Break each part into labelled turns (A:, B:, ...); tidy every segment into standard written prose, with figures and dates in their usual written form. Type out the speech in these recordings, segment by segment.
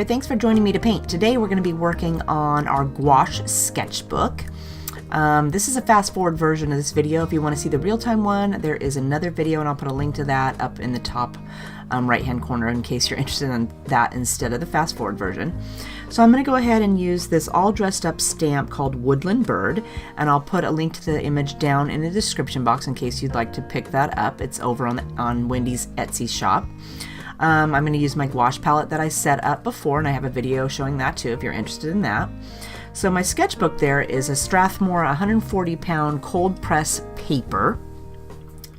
A: there, thanks for joining me to paint. Today we're going to be working on our gouache sketchbook. This is a fast forward version of this video. If you want to see the real-time one, there is another video and I'll put a link to that up in the top right hand corner in case you're interested in that instead of the fast forward version. So I'm going to go ahead and use this all dressed up stamp called Woodland Bird, and I'll put a link to the image down in the description box in case you'd like to pick that up. It's over on Wendy's Etsy shop. I'm going to use my gouache palette that I set up before, and I have a video showing that too if you're interested in that. So my sketchbook there is a Strathmore 140-pound cold press paper.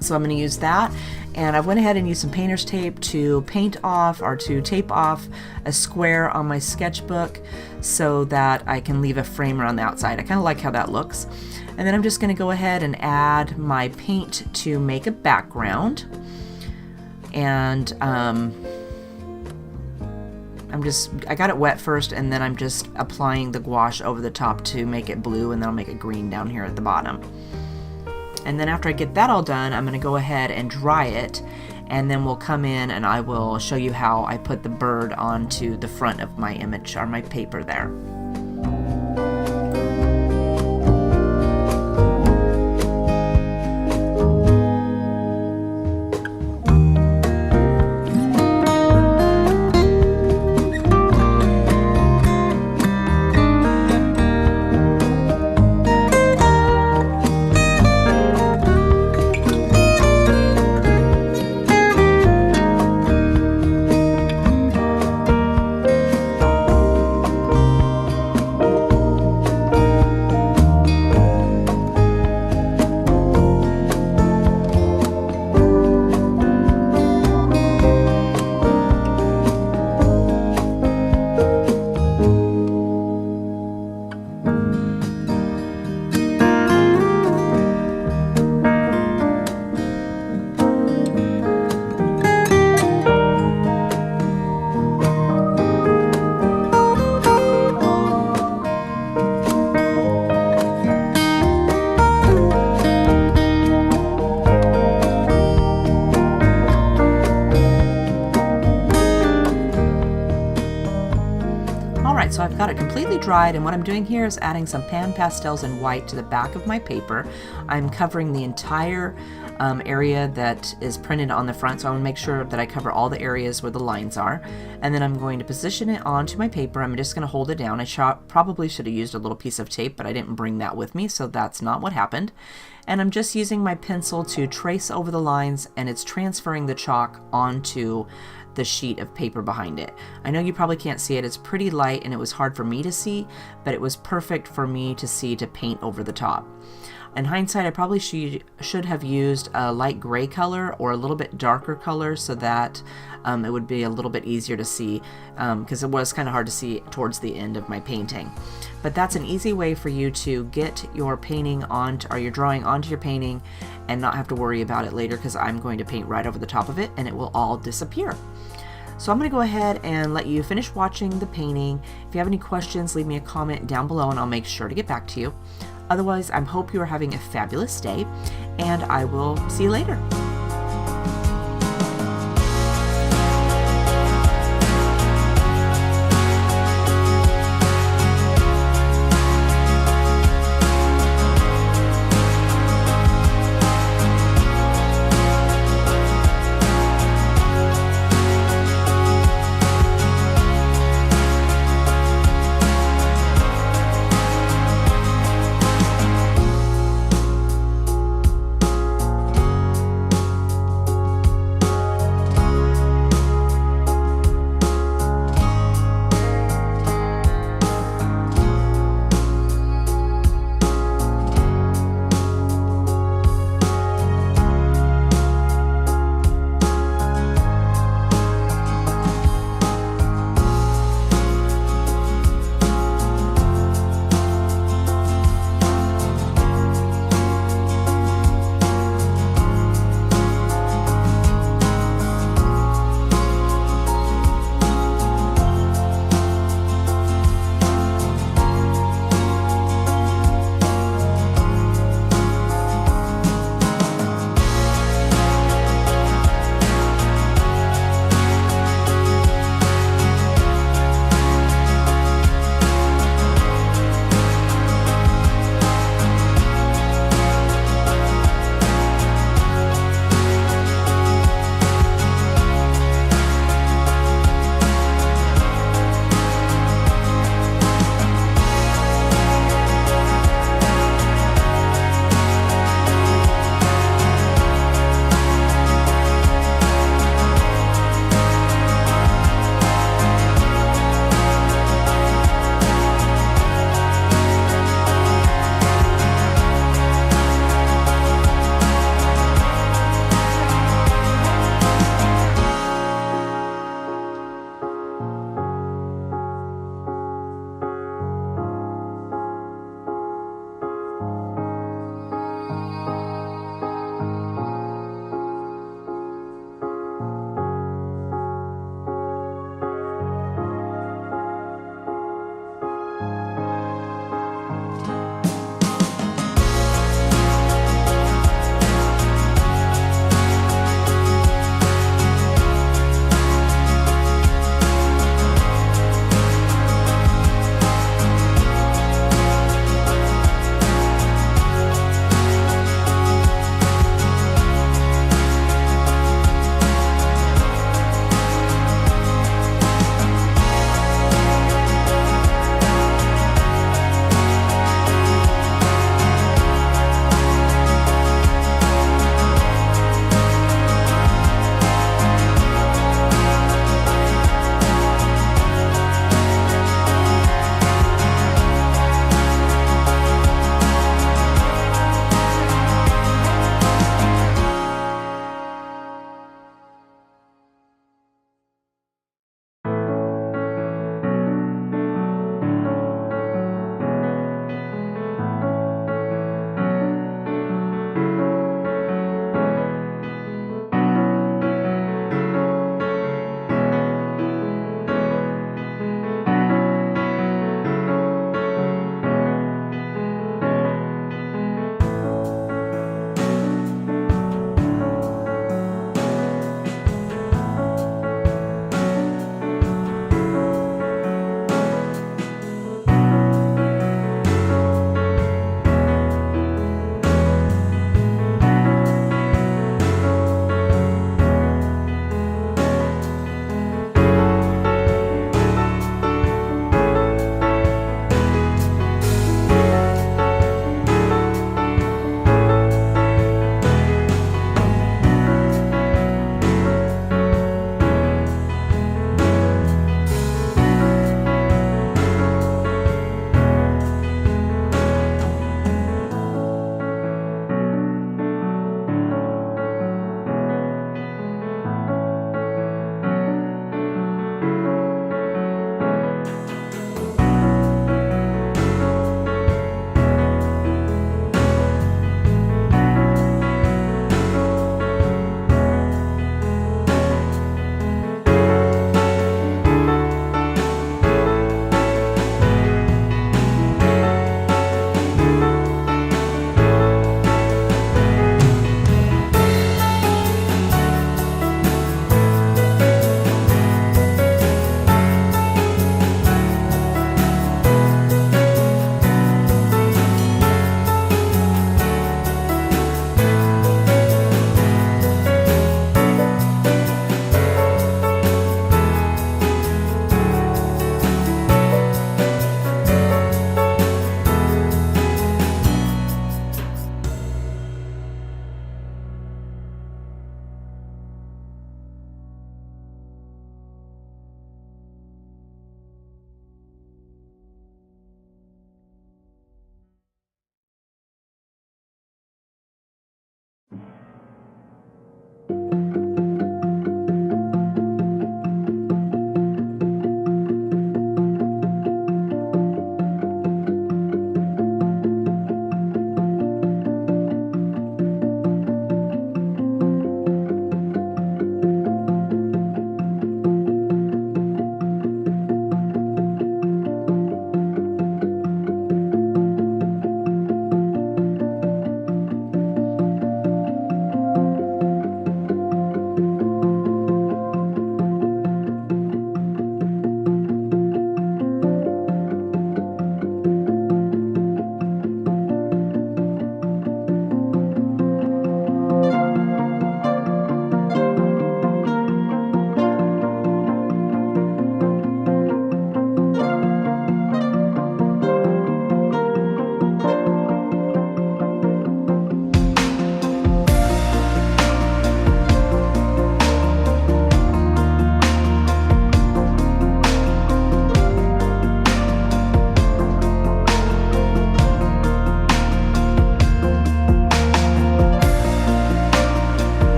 A: So I'm going to use that, and I went ahead and used some painter's tape to paint off or to tape off a square on my sketchbook so that I can leave a frame around the outside. I kind of like how that looks. And then I'm just going to go ahead and add my paint to make a background. And I got it wet first, and then I'm just applying the gouache over the top to make it blue, and then I'll make it green down here at the bottom. And then after I get that all done, I'm going to go ahead and dry it, and then we'll come in and I will show you how I put the bird onto the front of my image or my paper there. So I've got it completely dried, and what I'm doing here is adding some pan pastels in white to the back of my paper. I'm covering the entire area that is printed on the front, so I want to make sure that I cover all the areas where the lines are. And then I'm going to position it onto my paper. I'm just going to hold it down. I probably should have used a little piece of tape, but I didn't bring that with me, so that's not what happened. And I'm just using my pencil to trace over the lines, and it's transferring the chalk onto the sheet of paper behind it. I know you probably can't see it. It's pretty light and it was hard for me to see, but it was perfect for me to see to paint over the top. In hindsight, I probably should have used a light gray color or a little bit darker color so that it would be a little bit easier to see, because it was kind of hard to see towards the end of my painting. But that's an easy way for you to get your painting onto, or your drawing onto your painting and not have to worry about it later, because I'm going to paint right over the top of it and it will all disappear. So I'm going to go ahead and let you finish watching the painting. If you have any questions, leave me a comment down below and I'll make sure to get back to you. Otherwise, I hope you are having a fabulous day, and I will see you later.